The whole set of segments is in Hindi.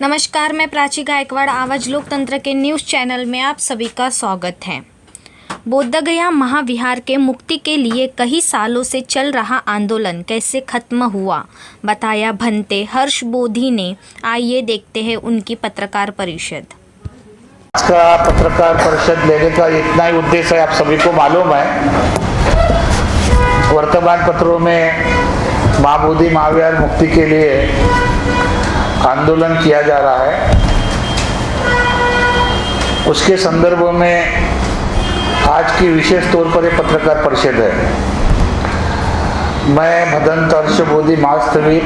नमस्कार, मैं प्राची गायकवाड़ आवाज लोकतंत्र के न्यूज़ चैनल में आप सभी का स्वागत है। बोधगया महाविहार के मुक्ति के लिए कई सालों से चल रहा आंदोलन कैसे खत्म हुआ, बताया भंते हर्ष बोधी ने। आइए देखते हैं उनकी पत्रकार परिषद। आज का पत्रकार परिषद लेने का इतना ही उद्देश्य है, आप सभी को मालूम है। वर्तमान पत्रों में माँ बोधी महाविहार मुक्ति के लिए आंदोलन किया जा रहा है। उसके संदर्भ में आज की विशेष तौर पर एक पत्रकार परिषद है। मैं भदंत हर्ष बोधी महास्थवीर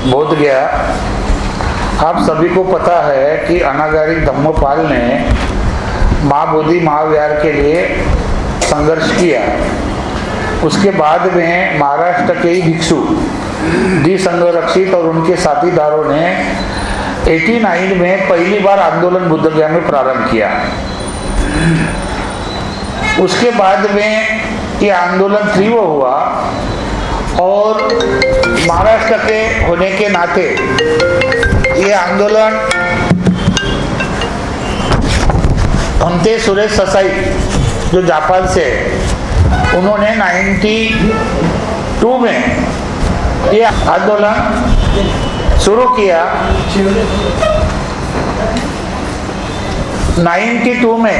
बोधगया। आप सभी को पता है कि अनागारिक धम्मपाल ने माँ बोधी महाविहार के लिए संघर्ष किया। उसके बाद में महाराष्ट्र के ही भिक्षु डी संघरक्षित और उनके साथीदारों ने 89 में पहली बार आंदोलन बोधगया में प्रारंभ किया। उसके बाद में ये आंदोलन तीव्र हुआ और महाराष्ट्र के होने के नाते ये आंदोलन भंते सुरेश ससाई जो जापान से, उन्होंने 92 में ये आंदोलन शुरू किया। 92 में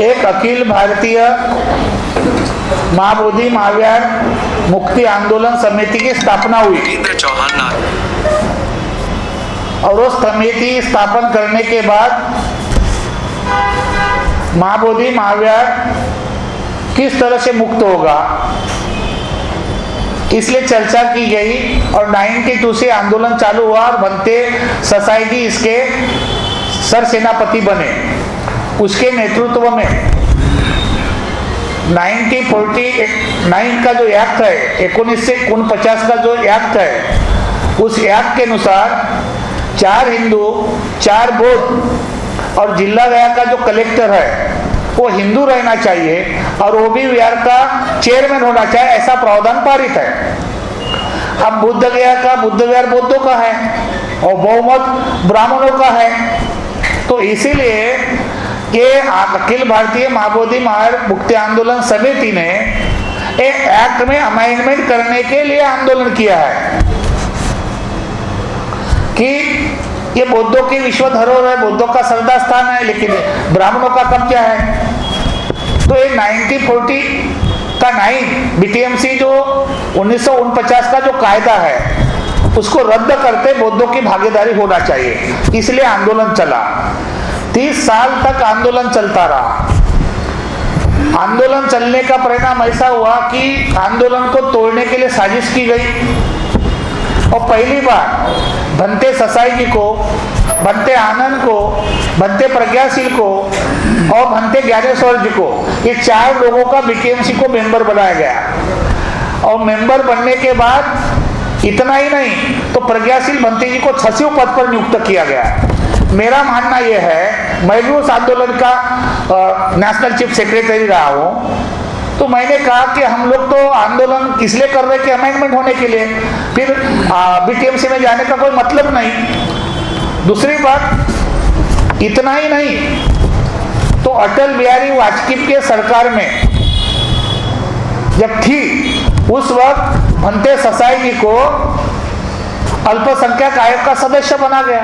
एक अखिल भारतीय माँ बोधी महाविहार मुक्ति आंदोलन समिति की स्थापना हुई और उस समिति स्थापन करने के बाद माँ बोधी महाविहार किस तरह से मुक्त होगा इसलिए चर्चा की गई और 92 से आंदोलन चालू हुआ और भंते ससाई जी इसके सरसेनापति बने। उसके नेतृत्व में 1949 का जो एक्ट है, 1949 का जो एक्ट है, उस एक्ट के अनुसार 4 हिंदू, 4 बौद्ध और जिला गया का जो कलेक्टर है वो हिंदू रहना चाहिए और वो भी विहार का चेयरमैन होना चाहिए, ऐसा प्रावधान पारित है। अब बोधगया का बुद्ध विहार बौद्धों का है और बहुमत ब्राह्मणों का है, तो इसीलिए ये अखिल भारतीय माँ बोधी महाविहार मुक्ति आंदोलन समिति ने एक एक्ट में अमेंडमेंट करने के लिए आंदोलन किया है कि ये बौद्धों की विश्व धरोहर है, बौद्धों का श्रद्धा स्थान है, लेकिन ब्राह्मणों का कब्जा है। तो ये 1940 का 9 बीटीएमसी जो 1949 का जो कायदा है उसको रद्द करते बौद्धों की भागीदारी होना चाहिए, इसलिए आंदोलन चला। 30 साल तक आंदोलन चलता रहा। आंदोलन चलने का परिणाम ऐसा हुआ कि आंदोलन को तोड़ने के लिए साजिश की गई और पहली बार भंते ससाई जी को, भंते आनंद को, भंते प्रज्ञाशील को और भंते ज्ञानेश्वर जी को, ये 4 लोगों का बीटीएमसी को मेंबर बनाया गया। और मेंबर बनने के बाद इतना ही नहीं तो प्रज्ञाशील भंते जी को सचिव पद पर नियुक्त किया गया। मेरा मानना यह है, मैं भी उस आंदोलन का नेशनल चीफ सेक्रेटरी रहा हूँ, तो मैंने कहा कि हम लोग तो आंदोलन इसलिए कर रहे कि अमेंडमेंट होने के लिए, फिर बीटीएमसी में जाने का कोई मतलब नहीं। दूसरी बात, इतना ही नहीं तो अटल बिहारी वाजपेयी के सरकार में जब थी उस वक्त भंते ससाई जी को अल्पसंख्यक आयोग का सदस्य बना गया,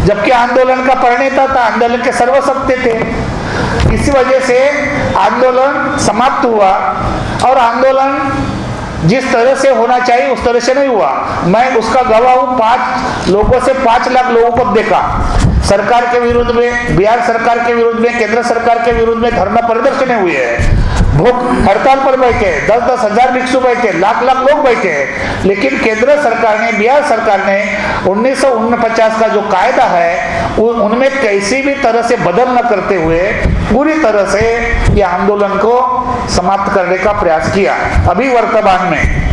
जबकि आंदोलन का प्रणेता था, आंदोलन के सर्वशक्ति थे। इसी वजह से आंदोलन समाप्त हुआ और आंदोलन जिस तरह से होना चाहिए उस तरह से नहीं हुआ। मैं उसका गवाह हूँ। 5 लोगों से 5 लाख लोगों को देखा, सरकार के विरुद्ध में, बिहार सरकार के विरुद्ध में, केंद्र सरकार के विरुद्ध में धरना प्रदर्शन हुए हैं, भूख हड़ताल पर बैठे, 10-10 हजार भिक्षु बैठे, लाख लोग बैठे हैं। लेकिन केंद्र सरकार ने, बिहार सरकार ने 1949 का जो कायदा है उनमें किसी भी तरह से बदल न करते हुए पूरी तरह से ये आंदोलन को समाप्त करने का प्रयास किया। अभी वर्तमान में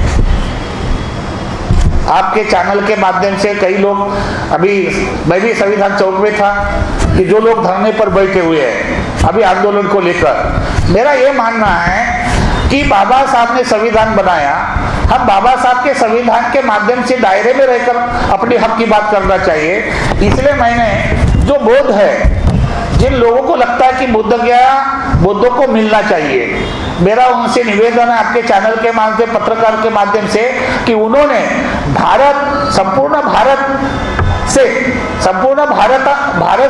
आपके चैनल के माध्यम से कई लोग, अभी मैं भी संविधान चौक में था, कि जो लोग धरने पर बैठे हुए हैं अभी आंदोलन को लेकर, मेरा ये मानना है कि बाबा साहब ने संविधान बनाया, हम बाबा साहब के संविधान के माध्यम से दायरे में रहकर अपने हक की बात करना चाहिए। इसलिए मैंने जो बोध है, जिन लोगों को लगता है कि बोध गया बोधों को मिलना चाहिए, मेरा उनसे निवेदन है आपके चैनल के माध्यम से, पत्रकार के माध्यम से, कि उन्होंने संपूर्ण भारत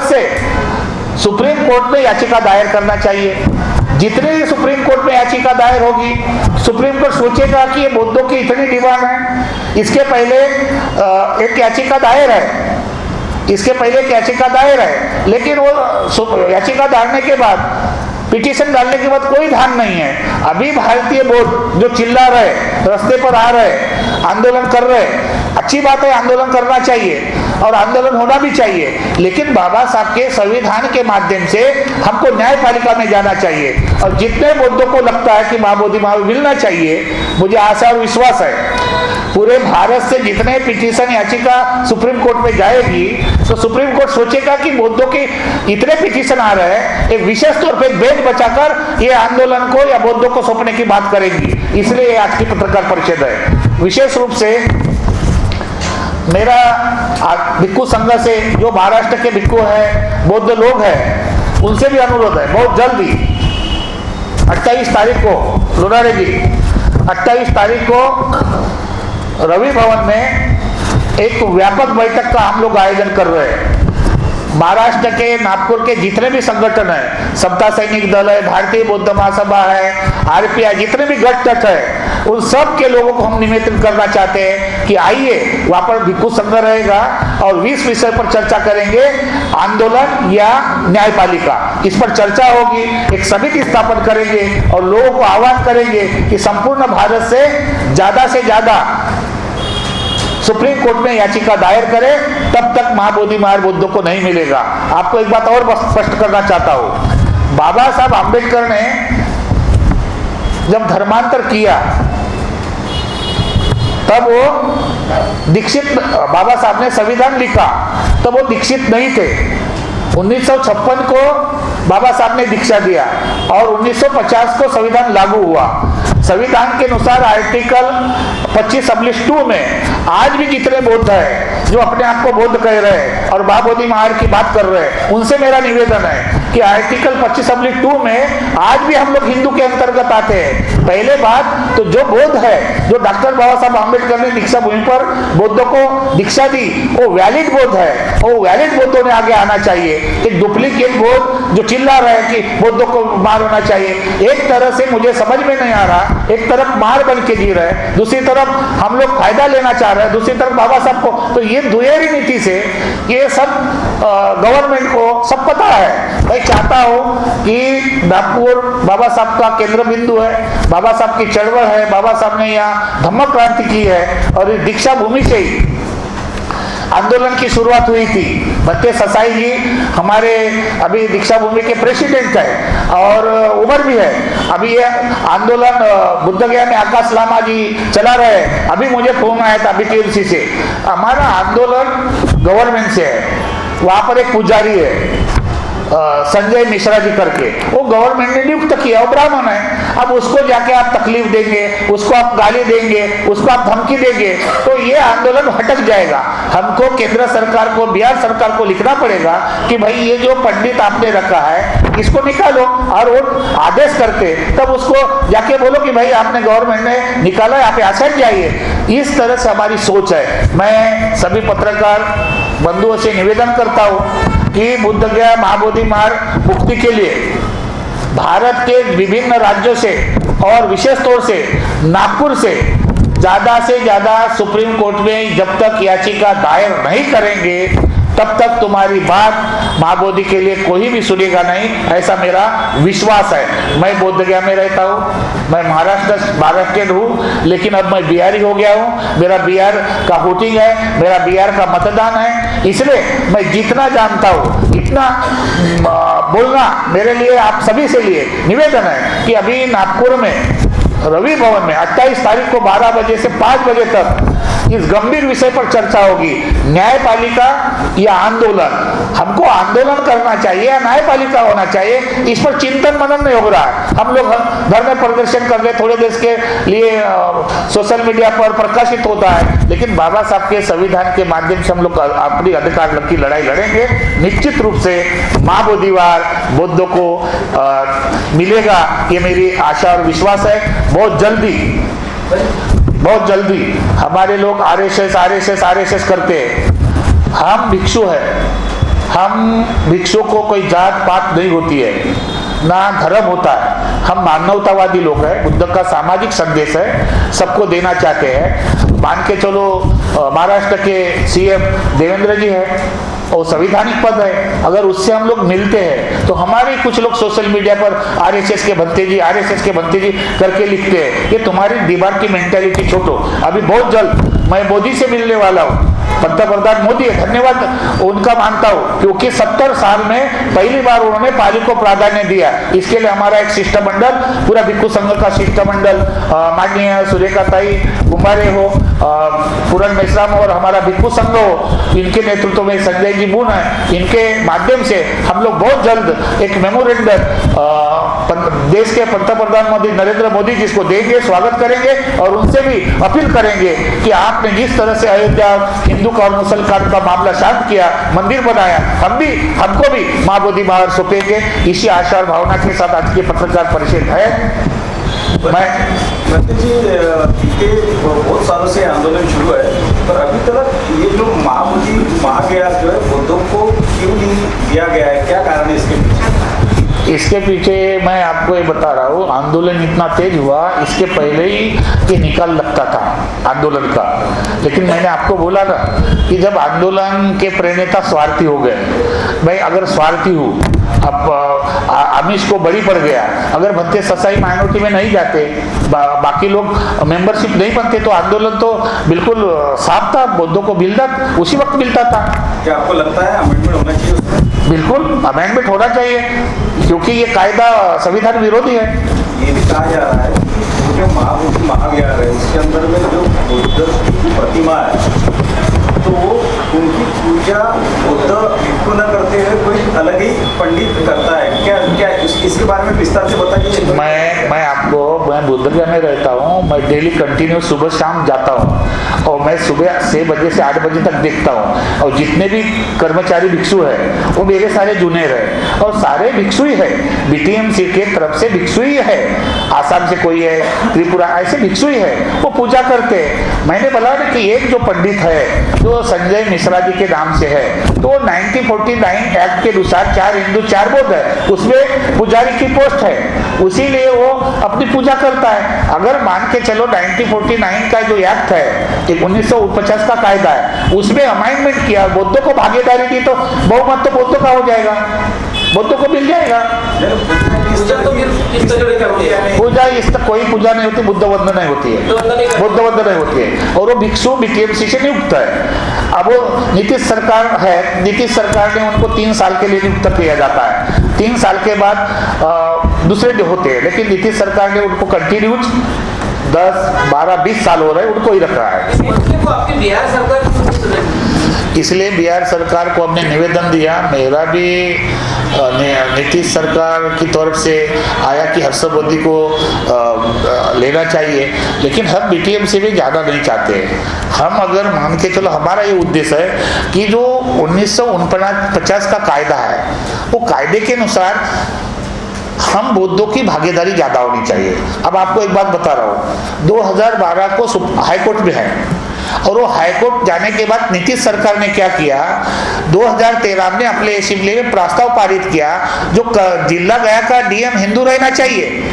से सुप्रीम कोर्ट में याचिका दायर करना चाहिए। जितने भी सुप्रीम कोर्ट में याचिका दायर होगी, सुप्रीम कोर्ट सोचेगा कि ये बौद्धों की इतनी डिमांड है, इसके पहले एक याचिका दायर है, लेकिन वो याचिका डालने के बाद, पिटीशन डालने के बाद कोई ध्यान नहीं है। अभी भारतीय बौद्ध जो चिल्ला रहे, रास्ते पर आ रहे, आंदोलन कर रहे, अच्छी बात है, आंदोलन करना चाहिए और आंदोलन होना भी चाहिए, लेकिन बाबा साहब के संविधान के माध्यम से हमको न्यायपालिका में जाना चाहिए। और जितने बौद्धों को लगता है कि महाबोधि महावीर मिलना चाहिए, मुझे आशा और विश्वास है पूरे भारत से जितने पिटीशन याचिका सुप्रीम कोर्ट में जाएगी, तो सुप्रीम कोर्ट सोचेगा कि बौद्धों के इतने पिटीशन आ रहे हैं, एक विशेष तौर पर बेंच बचाकर ये आंदोलन को या बौद्धों को सौंपने की बात करेंगी। इसलिए आज की पत्रकार परिषद है। विशेष रूप से मेरा भिक्खु संघ से, जो महाराष्ट्र के भिक्खु है, बौद्ध लोग हैं, उनसे भी अनुरोध है, बहुत जल्दी 28 तारीख को लोनारे जी 28 तारीख को रवि भवन में एक व्यापक बैठक का हम लोग आयोजन कर रहे हैं। महाराष्ट्र के नागपुर के जितने भी संगठन है, समता सैनिक दल है, भारतीय बौद्ध महासभा है, आरपीआई, जितने भी गठ है, उन सब के लोगों को हम निमंत्रित करना चाहते हैं कि आइए, वहां पर भिक्खु संघ रहेगा और 20 विषय पर चर्चा करेंगे, आंदोलन या न्यायपालिका, इस पर चर्चा होगी। एक समिति स्थापन करेंगे और लोगों को आह्वान करेंगे कि संपूर्ण भारत से ज्यादा सुप्रीम कोर्ट में याचिका दायर करें, तब तक महाबोधि महावीर बौद्धों को नहीं मिलेगा। आपको एक बात और स्पष्ट करना चाहता हूं, बाबा साहब आंबेडकर ने जब धर्मांतर किया, तब वो दीक्षित, बाबा साहब ने संविधान लिखा तब वो दीक्षित नहीं थे। 1956 को बाबा साहब ने दीक्षा दिया और 1950 को संविधान लागू हुआ। संविधान के अनुसार आर्टिकल 25(2) में आज भी जितने बौद्ध हैं जो अपने आप को बौद्ध कह रहे हैं और महाबोधि महावीर की बात कर रहे हैं, उनसे मेरा निवेदन है कि आर्टिकल 25(2) में आज भी हम लोग हिंदू के अंतर्गत आते हैं। पहले बात तो जो बौद्ध है, जो डॉक्टर बाबा साहब आम्बेडकर ने दीक्षा भूमि पर बौद्धों को दीक्षा दी, वो वैलिड बौद्ध है, वो वैलिड बौद्धों ने आगे आना चाहिए। एक डुप्लीकेट बौद्ध जो चिल्ला रहे हैं कि बौद्धों को मार होना चाहिए, एक तरह से मुझे समझ में नहीं आ रहा, एक तरफ मार बन के जी रहे, दूसरी तरफ हम लोग फायदा लेना चाह रहे हैं, दूसरी तरफ बाबा साहब को, तो ये दुहेरी नीति से ये सब गवर्नमेंट को सब पता है। मैं चाहता हूं कि नागपुर बाबा साहब का केंद्र बिंदु है, बाबा साहब की चळवळ है, बाबा साहब ने यहाँ धम्म क्रांति की है और इस दीक्षा भूमि से ही आंदोलन की शुरुआत हुई थी। भत्ते ससाई जी हमारे अभी दीक्षा भूमि के प्रेसिडेंट है और उमर भी है। अभी ये आंदोलन बुद्ध गया में आकाश लामा जी चला रहे हैं। अभी मुझे फोन आया था बीटीएमसी से, हमारा आंदोलन गवर्नमेंट से है। वहां पर एक पुजारी है संजय मिश्रा जी करके, वो गवर्नमेंट ने नियुक्त किया, वो ब्राह्मण है। अब उसको जाके आप तकलीफ देंगे, उसको आप गाली देंगे, उसको आप धमकी देंगे, तो ये आंदोलन भटक जाएगा। हमको केंद्र सरकार को, बिहार सरकार को लिखना पड़ेगा कि भाई ये जो पंडित आपने रखा है इसको निकालो, और वो आदेश करते तब उसको जाके बोलो कि भाई आपने गवर्नमेंट ने निकाला है, आप यहाँ से जाइए। इस तरह से हमारी सोच है। मैं सभी पत्रकार बंधुओं से निवेदन करता हूँ कि बुद्ध गया महाबोधि मार्ग मुक्ति के लिए भारत के विभिन्न राज्यों से और विशेष तौर से नागपुर से ज्यादा सुप्रीम कोर्ट में जब तक याचिका दायर नहीं करेंगे, तब तक तुम्हारी बात महाबोधि के लिए कोई भी सुनेगा नहीं, ऐसा मेरा विश्वास है। मैं बोध गया में रहता हूँ, मैं महाराष्ट्र हूँ, लेकिन अब मैं बिहारी हो गया हूँ। मेरा बिहार का वोटिंग है, मेरा बिहार का मतदान है, इसलिए मैं जितना जानता हूँ इतना बोलना मेरे लिए, आप सभी से लिए निवेदन है कि अभी नागपुर में रवि भवन में 28 तारीख को 12 बजे से 5 बजे तक इस गंभीर विषय पर चर्चा होगी, न्यायपालिका या आंदोलन। हमको आंदोलन करना चाहिए या न्यायपालिका होना चाहिए, इस पर चिंतन मनन नहीं हो रहा है। हम लोग घर में प्रदर्शन कर रहे, थोड़े देश के लिए सोशल मीडिया पर प्रकाशित होता है, लेकिन बाबा साहब के संविधान के माध्यम से हम लोग अपनी अधिकार की लड़ाई लड़ेंगे। निश्चित रूप से महाबोधिवार बुद्धों को मिलेगा, ये मेरी आशा और विश्वास है। बहुत जल्दी हमारे लोग आरएसएस करते हैं। हम भिक्षु है, हम भिक्षु को कोई जात पात नहीं होती है, ना धर्म होता है। हम मानवतावादी लोग हैं, बुद्ध का सामाजिक संदेश है, सबको देना चाहते हैं। मान के चलो महाराष्ट्र के सीएम देवेंद्र जी है और संवैधानिक पद है, अगर उससे हम लोग मिलते हैं तो हमारे कुछ लोग सोशल मीडिया पर आरएसएस के भंते जी करके लिखते हैं। ये तुम्हारी दिमाग की मेंटालिटी छोड़ो। अभी बहुत जल्द मैं मोदी से मिलने वाला हूँ, पंतप्रधान मोदी है, धन्यवाद उनका मानता हूँ, क्योंकि 70 साल में पहली बार उन्होंने पाली को प्राधान्य दिया। इसके लिए हमारा एक शिष्टमंडल, पूरा भिक्षु संघ का शिष्टमंडल, माननीय सुरेखा ताई कुमारे हो, पूरन मेश्राम और हमारा भिक्षु संघ हो, इनके नेतृत्व में संजय जी बून है, इनके माध्यम से हम लोग बहुत जल्द एक मेमोरेंडम देश के पंतप्रधान मोदी नरेंद्र मोदी जी को देंगे, स्वागत करेंगे और उनसे भी अपील करेंगे कि आपने जिस तरह से अयोध्या हिंदू का और मुसलमान का मामला शांत किया, मंदिर बनाया, हमको भी माँ बोधी बाहर सौंपेंगे। इसी आशा और भावना के साथ आज की पत्रकार परिषद है। बीते बहुत सालों से आंदोलन शुरू है, पर अभी तक ये जो महाज्ञान जो है बुद्धों को क्यों नहीं दिया गया है, क्या कारण है इसके पीछे? इसके पीछे मैं आपको ये बता रहा हूँ, आंदोलन इतना तेज हुआ, इसके पहले ही ये निकाल लगता था आंदोलन का। लेकिन मैंने आपको बोला ना कि जब आंदोलन के प्रणेता स्वार्थी हो गए, मैं अगर स्वार्थी हूँ, अब आमिष को बड़ी पड़ गया, अगर भत्ते ससाई माइनॉरिटी में नहीं जाते, बाकी लोग मेंबरशिप नहीं बनते, तो आंदोलन तो बिल्कुल साफ था, बुद्धों को मिलता उसी वक्त मिलता था। क्या आपको लगता है अमेंडमेंट होना चाहिए उसमें? बिल्कुल अमेंडमेंट होना चाहिए, क्योंकि ये कायदा संविधान विरोधी है। ये भी कहा जा रहा है कि जो महाविहार है उसके अंदर में जो बुद्ध की प्रतिमा है, तो उनकी पूजा बुद्ध भिक्षु न करते हुए कोई अलग ही पंडित करता है। क्या इसके बारे में विस्तार से बताइए। मैं बुद्धगया में रहता हूँ, मैं डेली कंटिन्यू सुबह शाम जाता हूँ और मैं सुबह 6 बजे से 8 बजे तक देखता हूँ, और जितने भी कर्मचारी भिक्षु है वो मेरे सारे जूनियर है और सारे भिक्षु ही है, बीटीएमसी के तरफ से भिक्षु ही है, आसाम से कोई है, त्रिपुरा, ऐसे भिक्षु ही है, वो पूजा करते हैं। मैंने बोला ना कि एक जो पंडित है जो संजय मिश्रा जी के नाम से है, तो 1949 एक्ट के अनुसार 4 हिंदू 4 बौद्ध है, उसमें पुजारी की पोस्ट है, उसी लिए वो अपनी पूजा करता है। अगर मान के चलो 1949 का जो एक्ट है, 1949 का कायदा है, उसमें अमेंडमेंट किया, बुद्धों को भागीदारी दी, तो बहुमत तो बुद्धों का हो जाएगा, बुद्धों को मिल जाएगा। पूजा कोई पूजा नहीं होती, बुद्ध वंदना नहीं होती है, बुद्ध वंदना नहीं होती है, और वो भिक्षु बीटीएमसी से नियुक्त है। अब वो नीतीश सरकार है, नीतीश सरकार ने उनको 3 साल के लिए नियुक्त किया जाता है, 3 साल के बाद दूसरे जो होते हैं, लेकिन नीतीश सरकार ने उनको कंटिन्यूज 10, 12, 20 साल हो रहे हैं, उनको ही रख रहा है। आपकी बिहार सरकार, इसलिए बिहार सरकार को हमने निवेदन दिया, मेरा भी नीतीश सरकार की तरफ से आया कि हर्षवर्धन को लेना चाहिए, लेकिन हम बीटीएमसी में ज़्यादा नहीं चाहते। हम अगर मान के चलो, हमारा ये उद्देश्य है कि जो 1949 का कायदा है, वो कायदे के अनुसार हम बुद्धों की भागीदारी ज़्यादा होनी चाहिए। अब आपको एक बात बता रहा हूँ, 2012 को हाईकोर्ट में है, और वो हाईकोर्ट जाने के बाद नीतीश सरकार ने क्या किया, 2013 में अपने असेंबली में प्रस्ताव पारित किया, जो जिला गया का डीएम हिंदू रहना चाहिए,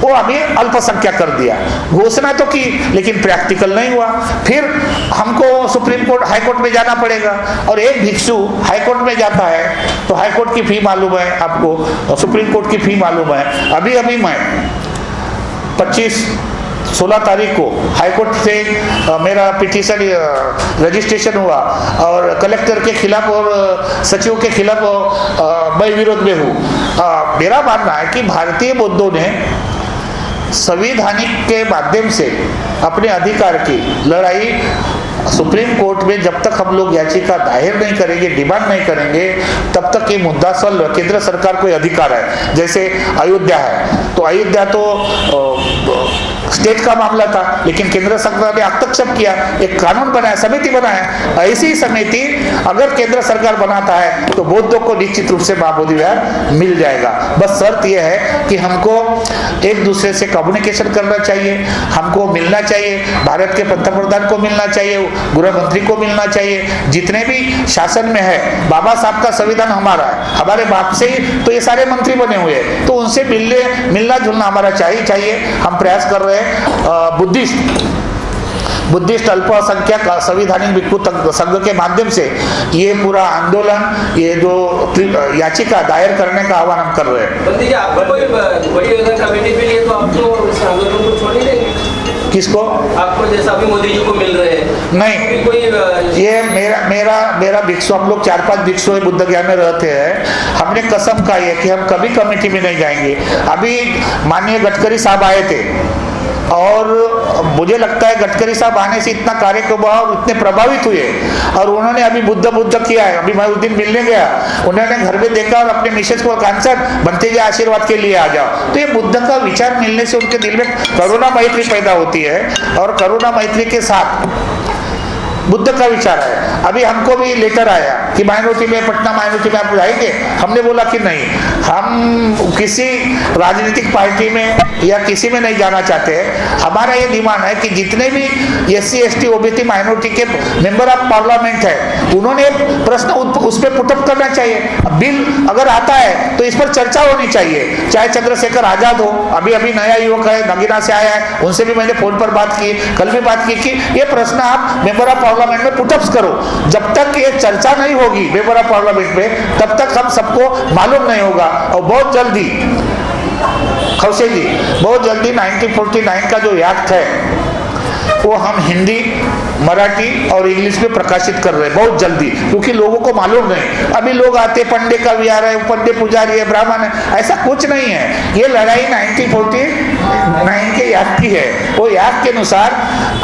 वो अभी अल्पसंख्यक कर दिया। घोषणा तो की, लेकिन प्रैक्टिकल नहीं हुआ। फिर हमको सुप्रीम कोर्ट, हाईकोर्ट में जाना पड़ेगा, और एक भिक्षु हाईकोर्ट में जाता है तो हाईकोर्ट की फी मालूम है आपको, सुप्रीम कोर्ट की फी मालूम है। अभी मैं 16 तारीख को हाईकोर्ट से मेरा पिटीशन रजिस्ट्रेशन हुआ, और कलेक्टर के खिलाफ और सचिव के खिलाफ मैं विरोध में हूँ। मेरा मानना है कि भारतीय बुद्धों ने संवैधानिक के माध्यम से अपने अधिकार की लड़ाई सुप्रीम कोर्ट में जब तक हम लोग याचिका दायर नहीं करेंगे, डिमांड नहीं करेंगे, तब तक ये मुद्दा सॉल्व। केंद्र सरकार को अधिकार है, जैसे अयोध्या है, तो अयोध्या तो स्टेट का मामला था, लेकिन केंद्र सरकार ने हस्तक्षेप किया, एक कानून बनाया, समिति बनाया। ऐसी समिति अगर केंद्र सरकार बनाता है तो बौद्धों को निश्चित रूप से महाबोधि विहार मिल जाएगा। बस शर्त यह है कि हमको एक दूसरे से कम्युनिकेशन करना चाहिए, हमको मिलना चाहिए, भारत के पंतप्रधान को मिलना चाहिए, गृह मंत्री को मिलना चाहिए, जितने भी शासन में है। बाबा साहब का संविधान हमारा है, हमारे बाप से ही तो ये सारे मंत्री बने हुए हैं, तो उनसे मिलना जुलना हमारा चाहिए। हम प्रयास कर रहे हैं। बुद्धिस्ट अल्पसंख्यक संविधानिक भिक्षु संघ के माध्यम से ये पूरा आंदोलन, ये जो याचिका दायर करने का आह्वान हम कर रहे हैं। बंदी जी, आपको कोई बड़ी योजना कमेटी मिली है तो आप तो इस आंदोलन को छोड़ ही देंगे? किसको? आपको, जैसा अभी मोदी जी को मिल रहे हैं। नहीं, कोई ये मेरा भिक्षु, हम लोग 4-5 भिक्षु बुद्ध गया में रहते हैं। हमने कसम खाई है कि हम कभी कमेटी में नहीं जाएंगे। अभी माननीय गडकरी साहब आए थे और मुझे लगता है गडकरी साहब आने से इतना कार्यप्रभाव इतने प्रभावित हुए और उन्होंने अभी बुद्ध किया है। अभी मैं उस दिन मिलने गया, उन्होंने घर में देखा और अपने मिसेज को कहा, सर बनते जी आशीर्वाद के लिए आ जाओ। तो ये बुद्ध का विचार मिलने से उनके दिल में करुणा मैत्री पैदा होती है और करुणा मैत्री के साथ बुद्ध का विचार है। अभी हमको भी लेटर आया कि माइनॉरिटी में, पटना माइनॉरिटी में आप जाएंगे। हमने बोला कि नहीं, हम किसी राजनीतिक पार्टी में या किसी में नहीं जाना चाहते हैं। हमारा ये डिमांड है कि जितने भी SC ST OBC माइनॉरिटी के मेंबर ऑफ पार्लियामेंट है, उन्होंने प्रश्न उस पर पुटअप करना चाहिए। बिल अगर आता है तो इस पर चर्चा होनी चाहिए, चाहे चंद्रशेखर आजाद हो, अभी नया युवक है, नगीना से आया है, उनसे भी मैंने फोन पर बात की, कल भी बात की कि ये प्रश्न आप मेंबर ऑफ पार्लियामेंट में पुटअप्स करो। जब तक ये चर्चा नहीं होगी मेंबर ऑफ पार्लियामेंट में, तब तक हम सबको मालूम नहीं होगा। और बहुत जल्दी खौसे जी, बहुत जल्दी 1949 का जो एक्ट है वो हम हिंदी, मराठी और इंग्लिश में प्रकाशित कर रहे हैं बहुत जल्दी, क्योंकि लोगों को मालूम नहीं। अभी लोग आते, पंडे का विहार है, पंडे पुजारी है, ब्राह्मण है, ऐसा कुछ नहीं है। ये लड़ाई 1949 के एक्ट की है। वो एक्ट के अनुसार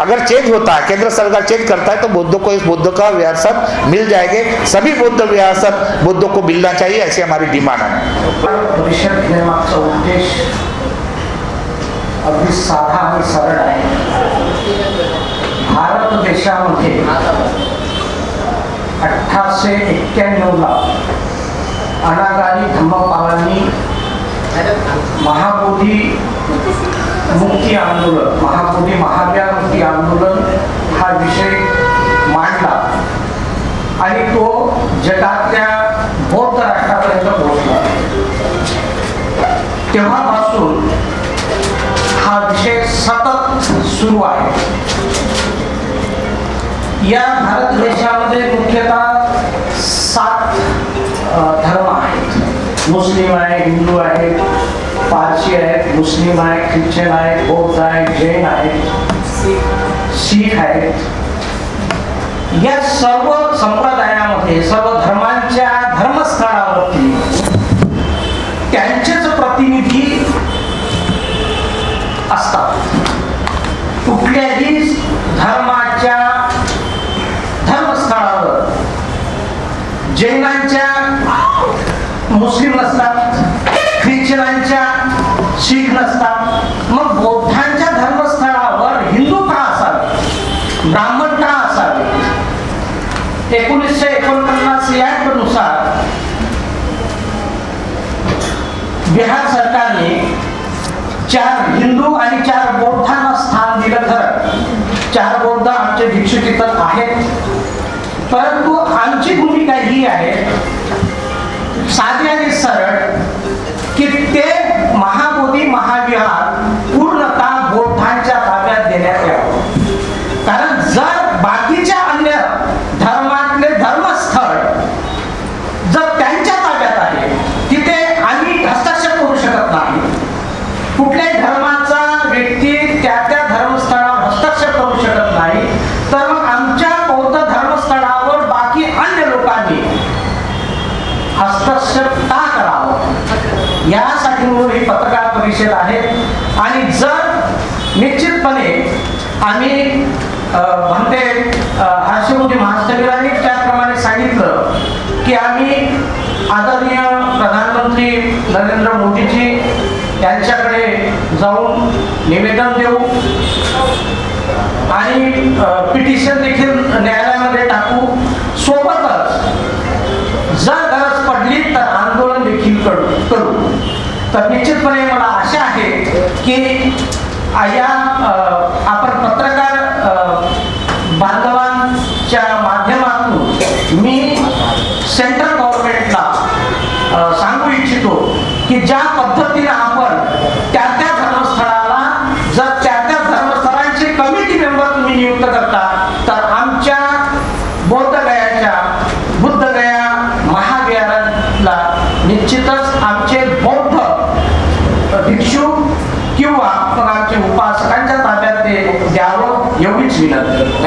अगर चेंज होता है, केंद्र सरकार चेंज करता है, तो बुद्धों को इस बुद्ध का विरासत मिल जाएंगे। सभी बुद्ध विरासत बुद्धों को मिलना चाहिए, ऐसी हमारी डिमांड है। परिषद घेण्यामागचा उद्देश अगदी साधा आणि सरळ आहे। भारत देशामध्ये 1891ला अनागारी धम्मपालांनी महाबोधी मुक्ती आंदोलन, महाबोधी महाव्यार मुक्ती आंदोलन हा विषय मांडला आणि तो जगातल्या बौद्ध राष्ट्रापर्यंत पोहोचला। तेव्हापासून हा विषय सतत सुरू आहे। या भारत देशामध्ये मुख्यतः 7 धर्म आहेत। मुस्लिम आहे, हिंदू आहे, पारसी आहेत, मुस्लिम आहे, ख्रिश्चन आहे, बौद्ध आहे, जैन आहेत, शीख आहेत। या सर्व संप्रदायामध्ये, सर्व धर्मांच्या धर्मस्थळावरती त्यांचेच प्रतिनिधी असतात। कुठल्याही धर्माच्या धर्मस्थळावर जैनांच्या मुस्लिम नसतात, ख्रिश्चनांच्या शीख नसतात, मग बौद्धांच्या धर्मस्थळावर हिंदू का असावे, ब्राह्मण का असावे? 1949 या नुसार बिहार सरकारने 4 हिंदू आणि 4 बौद्धांना स्थान दिलं खरं। 4 बौद्ध आमचे भिक्षू तिथं आहेत, परंतु आमची भूमिका ही आहे साधी आणि सरळ की ते महाबोधी महाविहार पूर्णतः बौद्धांच्या ताब्यात देण्यात यावं। कारण जर बाकीच्या अन्य धर्मातले धर्मस्थळ जर त्यांच्या ताब्यात आहे, तिथे आम्ही हस्तक्षेप करू शकत नाही। कुठल्याही धर्माचा व्यक्ती त्या धर्मस्थळावर हस्तक्षेप करू शकत नाही, तर मग आमच्या बौद्ध धर्मस्थळावर बाकी अन्य लोकांनी हस्तक्षेप का करावं, यासाठी म्हणून ही पत्रकार परिषद आहे। नरेंद्र मोदीजी यांच्याकडे जाऊन निवेदन देऊ आणि पिटिशन देखील न्यायालयामध्ये टाकू. सोबतच जर गरज पडली तर आंदोलन देखील करू. तर निश्चितपणे मला आशा आहे की या आपण पत्रकार बांधवांच्या माध्यमातून मी सेंट्रल गव्हर्नमेंटला सांगू इच्छितो की ज्या पद्धतीने आपण त्या धर्मस्थळाला जर त्या धर्मस्थळांचे कमिटी मेंबर तुम्ही नियुक्त करता तर आमच्या बौद्धगयाच्या बुद्धगया महाविहाराला निश्चितच आमचे बौद्ध भिक्षू किंवा मग आमच्या उपासकांच्या ताब्यात ते द्यावं एवढीच विनंती.